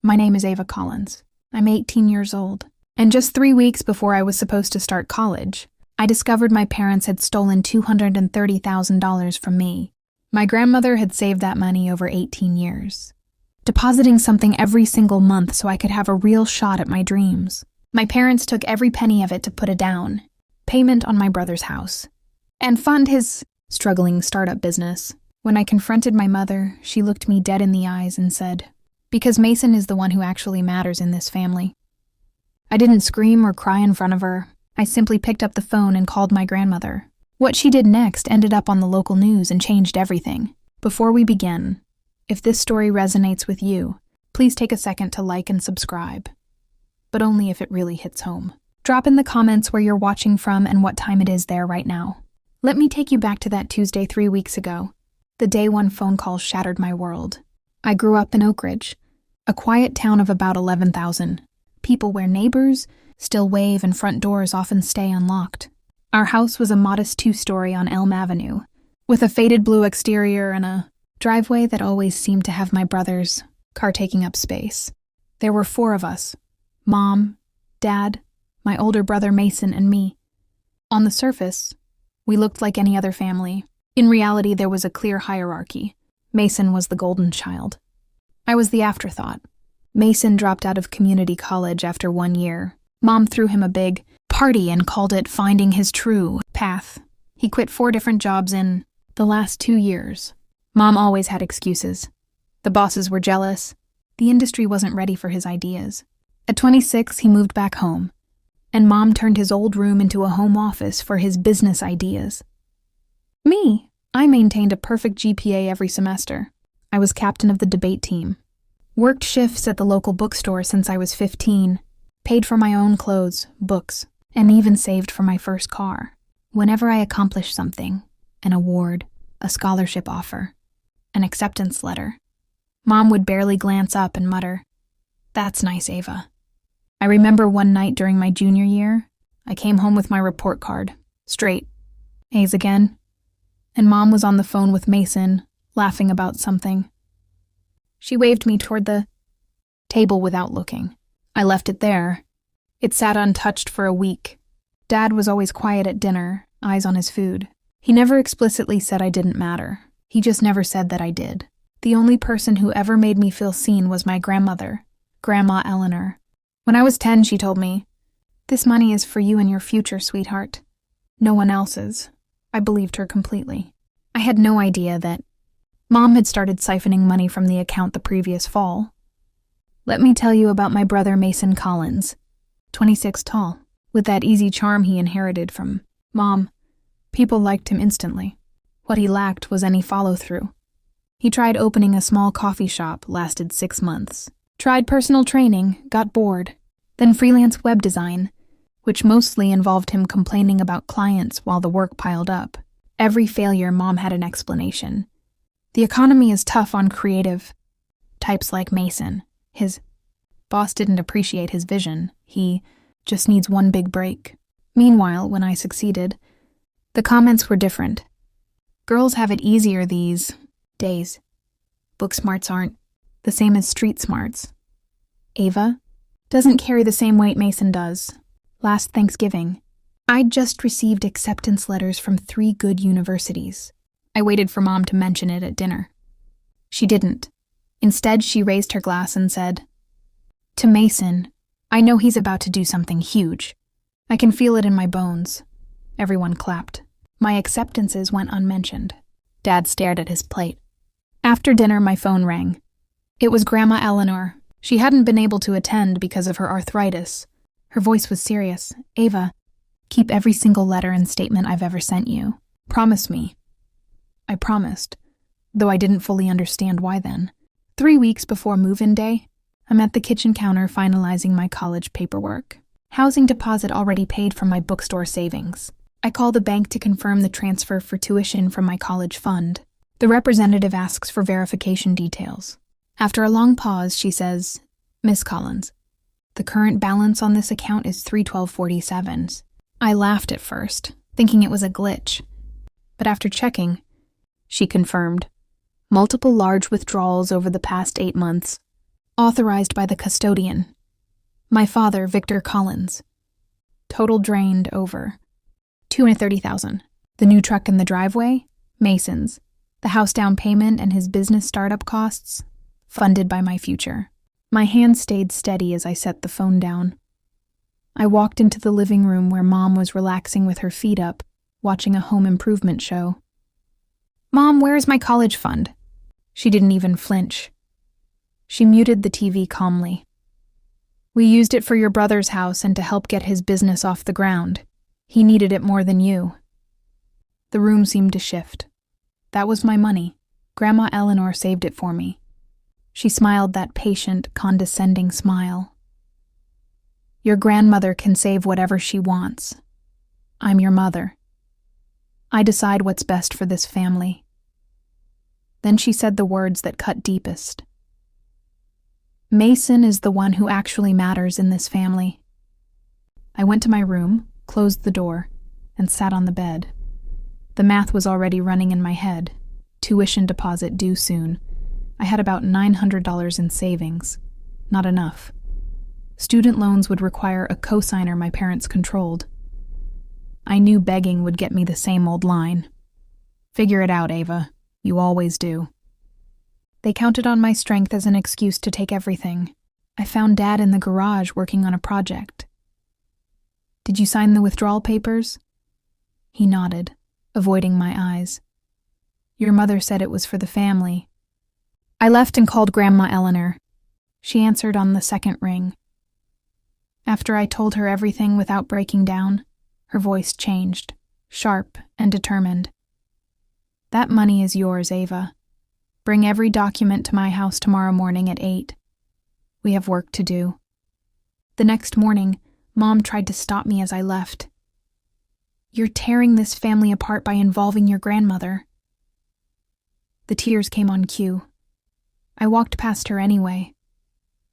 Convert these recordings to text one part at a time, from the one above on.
My name is Ava Collins. I'm 18 years old. And just 3 weeks before I was supposed to start college, I discovered my parents had stolen $230,000 from me. My grandmother had saved that money over 18 years, depositing something every single month so I could have a real shot at my dreams. My parents took every penny of it to put a down payment on my brother's house and fund his struggling startup business. When I confronted my mother, she looked me dead in the eyes and said, "Because Mason is the one who actually matters in this family." I didn't scream or cry in front of her. I simply picked up the phone and called my grandmother. What she did next ended up on the local news and changed everything. Before we begin, if this story resonates with you, please take a second to like and subscribe. But only if it really hits home. Drop in the comments where you're watching from and what time it is there right now. Let me take you back to that Tuesday 3 weeks ago. The day one phone call shattered my world. I grew up in Oak Ridge, a quiet town of about 11,000 people where neighbors still wave and front doors often stay unlocked. Our house was a modest 2-story on Elm Avenue, with a faded blue exterior and a driveway that always seemed to have my brother's car taking up space. There were 4 of us: Mom, Dad, my older brother Mason, and me. On the surface, we looked like any other family. In reality, there was a clear hierarchy. Mason was the golden child. I was the afterthought. Mason dropped out of community college after 1 year. Mom threw him a big party and called it finding his true path. He quit 4 different jobs in the last 2 years. Mom always had excuses. The bosses were jealous. The industry wasn't ready for his ideas. At 26, he moved back home, and Mom turned his old room into a home office for his business ideas. I maintained a perfect GPA every semester. I was captain of the debate team. Worked shifts at the local bookstore since I was 15. Paid for my own clothes, books, and even saved for my first car. Whenever I accomplished something, an award, a scholarship offer, an acceptance letter, Mom would barely glance up and mutter, "That's nice, Ava." I remember one night during my junior year, I came home with my report card. Straight. A's again. And Mom was on the phone with Mason, laughing about something. She waved me toward the table without looking. I left it there. It sat untouched for a week. Dad was always quiet at dinner, eyes on his food. He never explicitly said I didn't matter. He just never said that I did. The only person who ever made me feel seen was my grandmother, Grandma Eleanor. When I was 10, she told me, "This money is for you and your future, sweetheart. No one else's." I believed her completely. I had no idea that Mom had started siphoning money from the account the previous fall. Let me tell you about my brother Mason Collins, 26 tall. With that easy charm he inherited from Mom, people liked him instantly. What he lacked was any follow-through. He tried opening a small coffee shop, lasted 6 months. Tried personal training, got bored. Then freelance web design, which mostly involved him complaining about clients while the work piled up. Every failure, Mom had an explanation. The economy is tough on creative types like Mason. His boss didn't appreciate his vision. He just needs one big break. Meanwhile, when I succeeded, the comments were different. Girls have it easier these days. Book smarts aren't the same as street smarts. Ava doesn't carry the same weight Mason does. Last Thanksgiving, I'd just received acceptance letters from 3 good universities. I waited for Mom to mention it at dinner. She didn't. Instead, she raised her glass and said, "To Mason, I know he's about to do something huge. I can feel it in my bones." Everyone clapped. My acceptances went unmentioned. Dad stared at his plate. After dinner, my phone rang. It was Grandma Eleanor. She hadn't been able to attend because of her arthritis. Her voice was serious. "Ava, keep every single letter and statement I've ever sent you. Promise me." I promised, though I didn't fully understand why then. 3 weeks before move-in day, I'm at the kitchen counter finalizing my college paperwork. Housing deposit already paid from my bookstore savings. I call the bank to confirm the transfer for tuition from my college fund. The representative asks for verification details. After a long pause, she says, "Miss Collins, the current balance on this account is $312.47. I laughed at first, thinking it was a glitch. But after checking, she confirmed, multiple large withdrawals over the past 8 months, Authorized by the custodian. My father, Victor Collins. Total drained over. $230,000. The new truck in the driveway? Mason's. The house down payment and his business startup costs? Funded by my future. My hand stayed steady as I set the phone down. I walked into the living room where Mom was relaxing with her feet up, watching a home improvement show. Mom, where's my college fund? She didn't even flinch. She muted the TV calmly. We used it for your brother's house and to help get his business off the ground. He needed it more than you. The room seemed to shift. That was my money. Grandma Eleanor saved it for me. She smiled that patient, condescending smile. Your grandmother can save whatever she wants. I'm your mother. I decide what's best for this family. Then she said the words that cut deepest. Mason is the one who actually matters in this family. I went to my room, closed the door, and sat on the bed. The math was already running in my head. Tuition deposit due soon. I had about $900 in savings. Not enough. Student loans would require a cosigner my parents controlled. I knew begging would get me the same old line. Figure it out, Ava. You always do. They counted on my strength as an excuse to take everything. I found Dad in the garage working on a project. Did you sign the withdrawal papers? He nodded, avoiding my eyes. Your mother said it was for the family. I left and called Grandma Eleanor. She answered on the second ring. After I told her everything without breaking down, her voice changed, sharp and determined. That money is yours, Ava. Bring every document to my house tomorrow morning at 8. We have work to do. The next morning, Mom tried to stop me as I left. You're tearing this family apart by involving your grandmother. The tears came on cue. I walked past her anyway.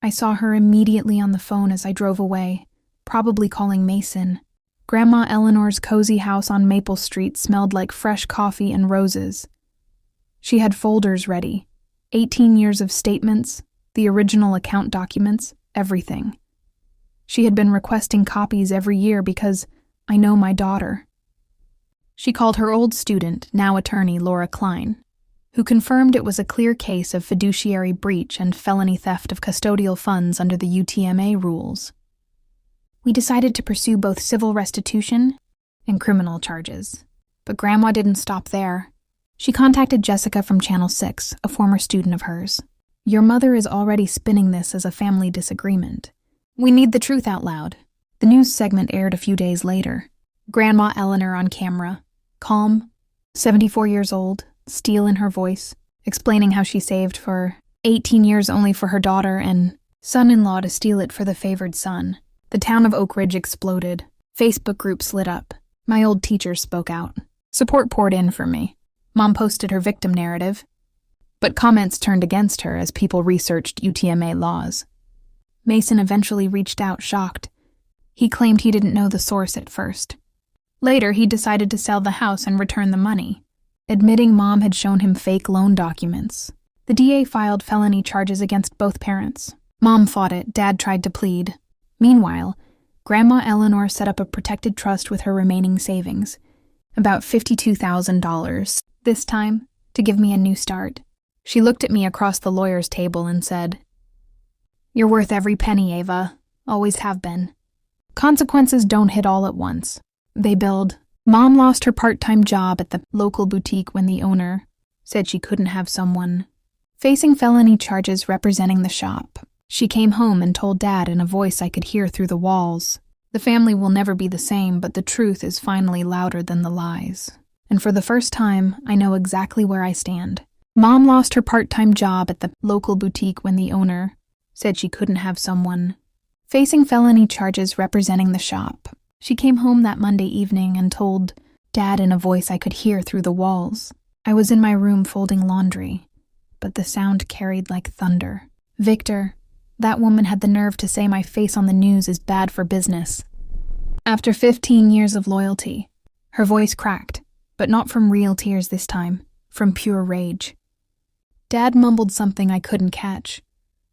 I saw her immediately on the phone as I drove away, probably calling Mason. Grandma Eleanor's cozy house on Maple Street smelled like fresh coffee and roses. She had folders ready, 18 years of statements, the original account documents, everything. She had been requesting copies every year because I know my daughter. She called her old student, now attorney Laura Klein, who confirmed it was a clear case of fiduciary breach and felony theft of custodial funds under the UTMA rules. We decided to pursue both civil restitution and criminal charges. But Grandma didn't stop there. She contacted Jessica from Channel 6, a former student of hers. Your mother is already spinning this as a family disagreement. We need the truth out loud. The news segment aired a few days later. Grandma Eleanor on camera, calm, 74 years old, steel in her voice, explaining how she saved for 18 years only for her daughter and son-in-law to steal it for the favored son. The town of Oak Ridge exploded. Facebook groups lit up. My old teacher spoke out. Support poured in for me. Mom posted her victim narrative, but comments turned against her as people researched UTMA laws. Mason eventually reached out, shocked. He claimed he didn't know the source at first. Later, he decided to sell the house and return the money, admitting Mom had shown him fake loan documents. The DA filed felony charges against both parents. Mom fought it, Dad tried to plead. Meanwhile, Grandma Eleanor set up a protected trust with her remaining savings, about $52,000, this time, to give me a new start. She looked at me across the lawyer's table and said, "You're worth every penny, Ava. Always have been. Consequences don't hit all at once. They build." Mom lost her part-time job at the local boutique when the owner said she couldn't have someone facing felony charges representing the shop. She came home and told Dad in a voice I could hear through the walls. The family will never be the same, but the truth is finally louder than the lies. And for the first time, I know exactly where I stand. Mom lost her part-time job at the local boutique when the owner said she couldn't have someone facing felony charges representing the shop. She came home that Monday evening and told Dad in a voice I could hear through the walls. I was in my room folding laundry, but the sound carried like thunder. "Victor, that woman had the nerve to say my face on the news is bad for business." After 15 years of loyalty, her voice cracked, but not from real tears this time, from pure rage. Dad mumbled something I couldn't catch.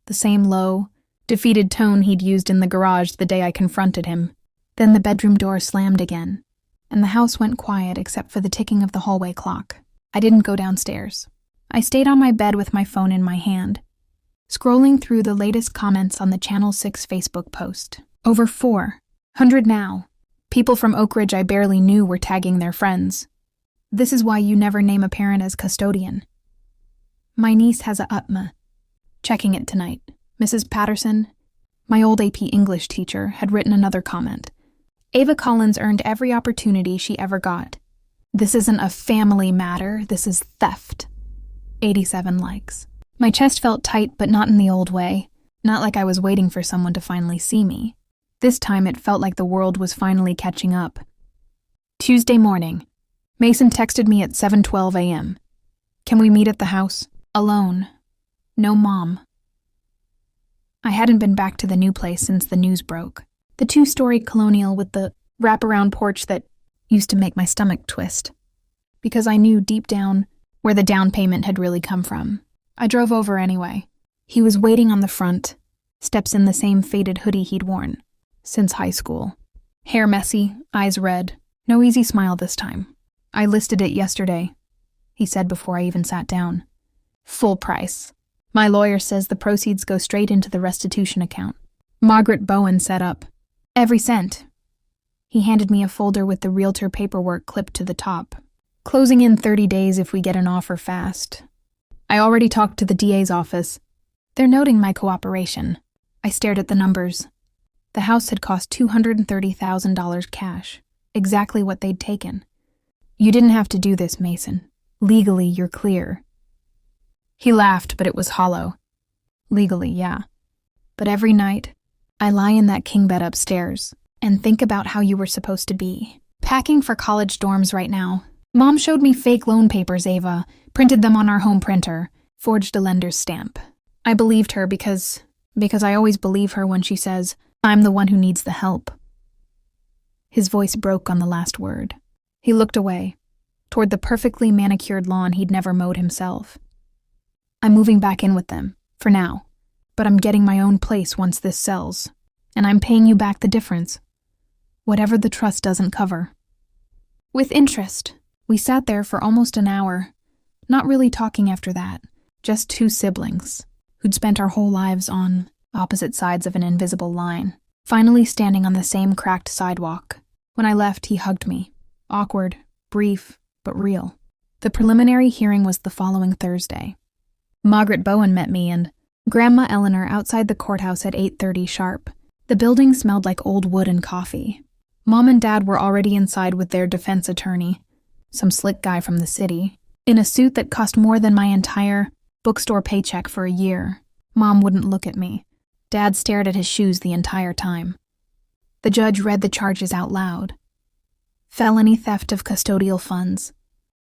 the same low, defeated tone he'd used in the garage the day I confronted him. Then the bedroom door slammed again, and the house went quiet except for the ticking of the hallway clock. I didn't go downstairs. I stayed on my bed with my phone in my hand, scrolling through the latest comments on the Channel 6 Facebook post. Over 400 now. People from Oak Ridge I barely knew were tagging their friends. This is why you never name a parent as custodian. My niece has a UTMA. Checking it tonight. Mrs. Patterson, my old AP English teacher, had written another comment. Ava Collins earned every opportunity she ever got. This isn't a family matter, this is theft. 87 likes. My chest felt tight, but not in the old way. Not like I was waiting for someone to finally see me. This time it felt like the world was finally catching up. Tuesday morning. Mason texted me at 7:12 a.m. Can we meet at the house? Alone. No mom. I hadn't been back to the new place since the news broke. The 2-story colonial with the wraparound porch that used to make my stomach twist. Because I knew deep down where the down payment had really come from. I drove over anyway. He was waiting on the front, steps in the same faded hoodie he'd worn since high school. Hair messy, eyes red, no easy smile this time. I listed it yesterday, he said before I even sat down. Full price. My lawyer says the proceeds go straight into the restitution account. Margaret Bowen set up. Every cent. He handed me a folder with the realtor paperwork clipped to the top. Closing in 30 days if we get an offer fast. I already talked to the DA's office. They're noting my cooperation. I stared at the numbers. The house had cost $230,000 cash, exactly what they'd taken. You didn't have to do this, Mason. Legally, you're clear. He laughed, but it was hollow. Legally, yeah. But every night, I lie in that king bed upstairs and think about how you were supposed to be. Packing for college dorms right now. Mom showed me fake loan papers, Ava, printed them on our home printer, forged a lender's stamp. I believed her because I always believe her when she says, I'm the one who needs the help. His voice broke on the last word. He looked away, toward the perfectly manicured lawn he'd never mowed himself. I'm moving back in with them, for now, but I'm getting my own place once this sells, and I'm paying you back the difference, whatever the trust doesn't cover. With interest. We sat there for almost an hour, not really talking after that, just 2 siblings who'd spent our whole lives on opposite sides of an invisible line, finally standing on the same cracked sidewalk. When I left, he hugged me. Awkward, brief, but real. The preliminary hearing was the following Thursday. Margaret Bowen met me and Grandma Eleanor outside the courthouse at 8:30 sharp. The building smelled like old wood and coffee. Mom and Dad were already inside with their defense attorney, some slick guy from the city, in a suit that cost more than my entire bookstore paycheck for a year. Mom wouldn't look at me. Dad stared at his shoes the entire time. The judge read the charges out loud. Felony theft of custodial funds.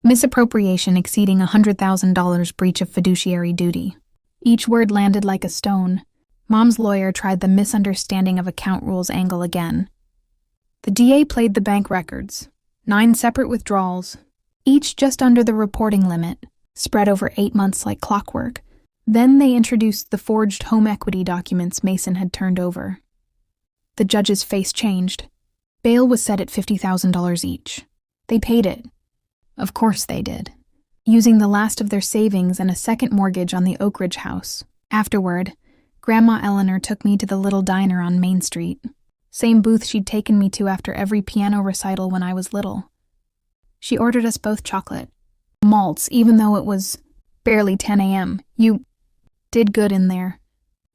Misappropriation exceeding $100,000 breach of fiduciary duty. Each word landed like a stone. Mom's lawyer tried the misunderstanding of account rules angle again. The DA played the bank records. 9 separate withdrawals, each just under the reporting limit, spread over 8 months like clockwork. Then they introduced the forged home equity documents Mason had turned over. The judge's face changed. Bail was set at $50,000 each. They paid it. Of course they did. Using the last of their savings and a second mortgage on the Oak Ridge house. Afterward, Grandma Eleanor took me to the little diner on Main Street. Same booth she'd taken me to after every piano recital when I was little. She ordered us both chocolate. Malts, even though it was barely 10 a.m. You did good in there,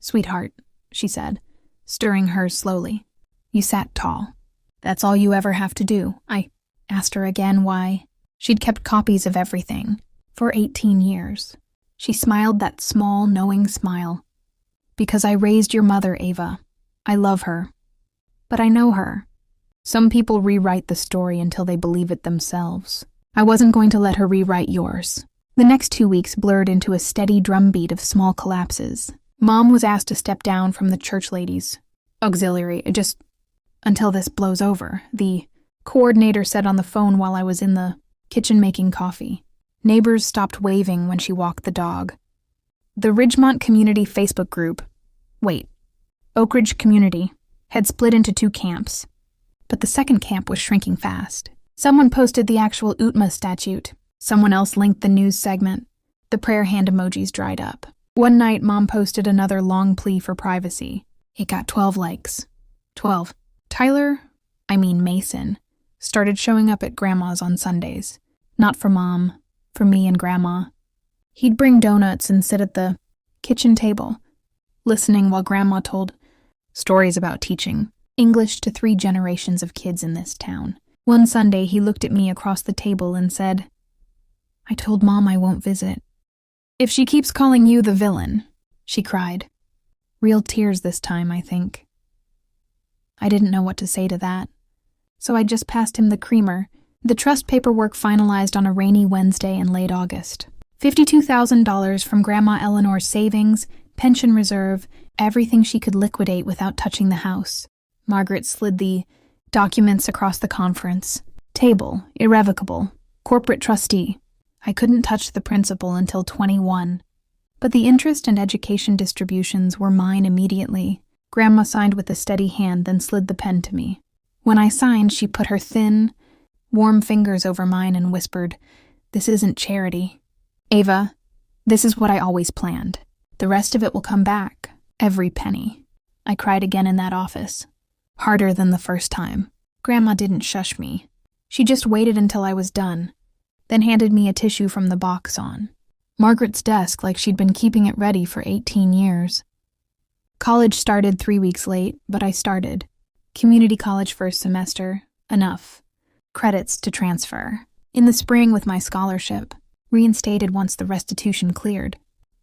sweetheart, she said, stirring hers slowly. You sat tall. That's all you ever have to do. I asked her again why. She'd kept copies of everything for 18 years. She smiled that small, knowing smile. Because I raised your mother, Ava. I love her. But I know her. Some people rewrite the story until they believe it themselves. I wasn't going to let her rewrite yours. The next 2 weeks blurred into a steady drumbeat of small collapses. Mom was asked to step down from the church ladies' auxiliary, just until this blows over, the coordinator said on the phone while I was in the kitchen making coffee. Neighbors stopped waving when she walked the dog. The Ridgemont Community Facebook group, Wait. Oak Ridge community had split into 2 camps, but the second camp was shrinking fast. Someone posted the actual UTMA statute. Someone else linked the news segment. The prayer hand emojis dried up. One night, Mom posted another long plea for privacy. It got 12 likes. 12. Mason, started showing up at Grandma's on Sundays. Not for Mom, for me and Grandma. He'd bring donuts and sit at the kitchen table, listening while Grandma told stories about teaching English to 3 generations of kids in this town. One Sunday, he looked at me across the table and said, "I told Mom I won't visit." "If she keeps calling you the villain," she cried. Real tears this time, I think. I didn't know what to say to that, so I just passed him the creamer. The trust paperwork finalized on a rainy Wednesday in late August. $52,000 from Grandma Eleanor's savings, pension reserve, everything she could liquidate without touching the house. Margaret slid the documents across the conference table. Irrevocable. Corporate trustee. I couldn't touch the principal until 21. But the interest and education distributions were mine immediately. Grandma signed with a steady hand, then slid the pen to me. When I signed, she put her thin, warm fingers over mine and whispered, "This isn't charity. Ava, this is what I always planned. The rest of it will come back. Every penny." I cried again in that office. Harder than the first time. Grandma didn't shush me. She just waited until I was done, then handed me a tissue from the box on Margaret's desk like she'd been keeping it ready for 18 years. College started 3 weeks late, but I started. Community college first semester. Enough. Credits to transfer. In the spring with my scholarship. Reinstated once the restitution cleared.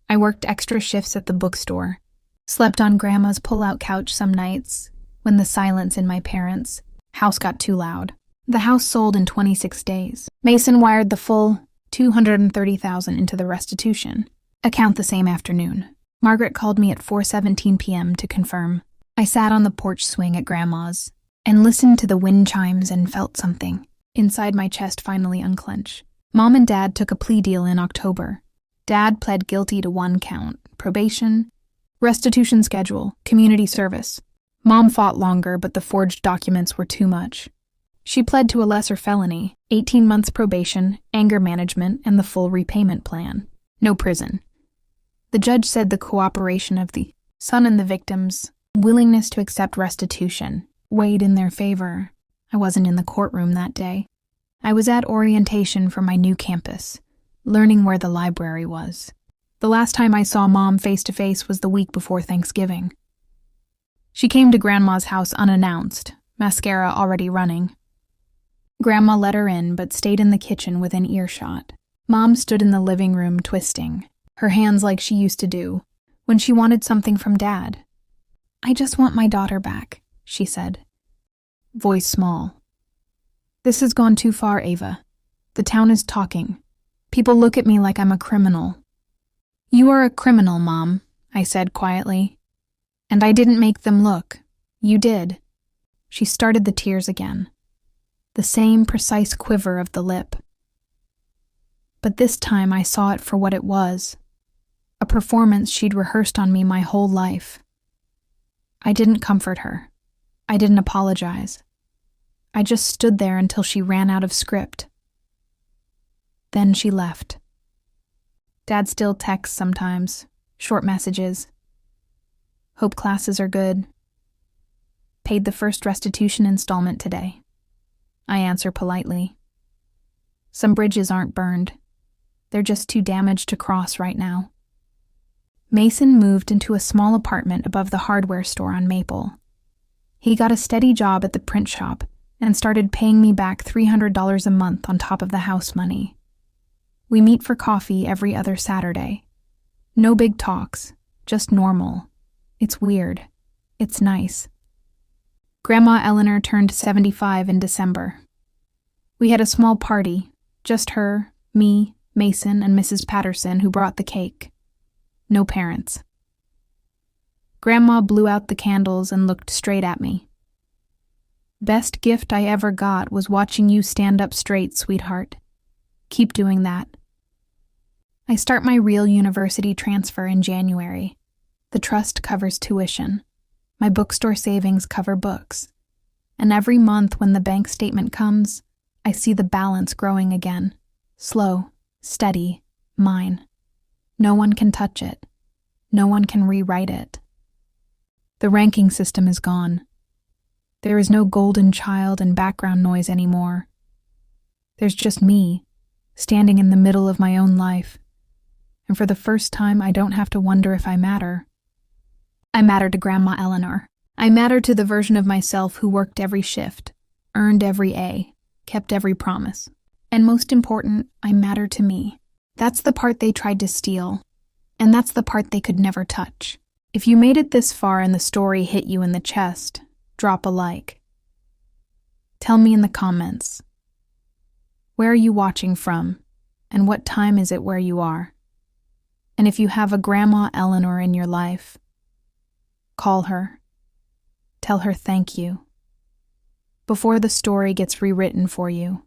I worked extra shifts at the bookstore. Slept on Grandma's pull-out couch some nights when the silence in my parents' house got too loud. The house sold in 26 days. Mason wired the full $230,000 into the restitution account the same afternoon. Margaret called me at 4:17 p.m. to confirm. I sat on the porch swing at Grandma's and listened to the wind chimes and felt something inside my chest finally unclench. Mom and Dad took a plea deal in October. Dad pled guilty to 1 count, probation, restitution schedule, community service. Mom fought longer, but the forged documents were too much. She pled to a lesser felony, 18 months probation, anger management, and the full repayment plan. No prison. The judge said the cooperation of the son and the victims' willingness to accept restitution weighed in their favor. I wasn't in the courtroom that day. I was at orientation for my new campus, learning where the library was. The last time I saw Mom face-to-face was the week before Thanksgiving. She came to Grandma's house unannounced, mascara already running. Grandma let her in, but stayed in the kitchen within earshot. Mom stood in the living room twisting, her hands like she used to do, when she wanted something from Dad. "I just want my daughter back," she said. Voice small. "This has gone too far, Ava. The town is talking. People look at me like I'm a criminal." "You are a criminal, Mom," I said quietly. "And I didn't make them look. You did." She started the tears again. The same precise quiver of the lip. But this time I saw it for what it was. A performance she'd rehearsed on me my whole life. I didn't comfort her. I didn't apologize. I just stood there until she ran out of script. Then she left. Dad still texts sometimes, short messages. "Hope classes are good. Paid the first restitution installment today." I answer politely. Some bridges aren't burned. They're just too damaged to cross right now. Mason moved into a small apartment above the hardware store on Maple. He got a steady job at the print shop and started paying me back $300 a month on top of the house money. We meet for coffee every other Saturday. No big talks, just normal. It's weird. It's nice. Grandma Eleanor turned 75 in December. We had a small party, just her, me, Mason, and Mrs. Patterson, who brought the cake. No parents. Grandma blew out the candles and looked straight at me. "Best gift I ever got was watching you stand up straight, sweetheart. Keep doing that." I start my real university transfer in January. The trust covers tuition. My bookstore savings cover books. And every month when the bank statement comes, I see the balance growing again. Slow, steady, mine. No one can touch it. No one can rewrite it. The ranking system is gone. There is no golden child and background noise anymore. There's just me, standing in the middle of my own life. And for the first time, I don't have to wonder if I matter. I matter to Grandma Eleanor. I matter to the version of myself who worked every shift, earned every A, kept every promise. And most important, I matter to me. That's the part they tried to steal, and that's the part they could never touch. If you made it this far and the story hit you in the chest, drop a like. Tell me in the comments. Where are you watching from, and what time is it where you are? And if you have a Grandma Eleanor in your life, call her. Tell her thank you. Before the story gets rewritten for you.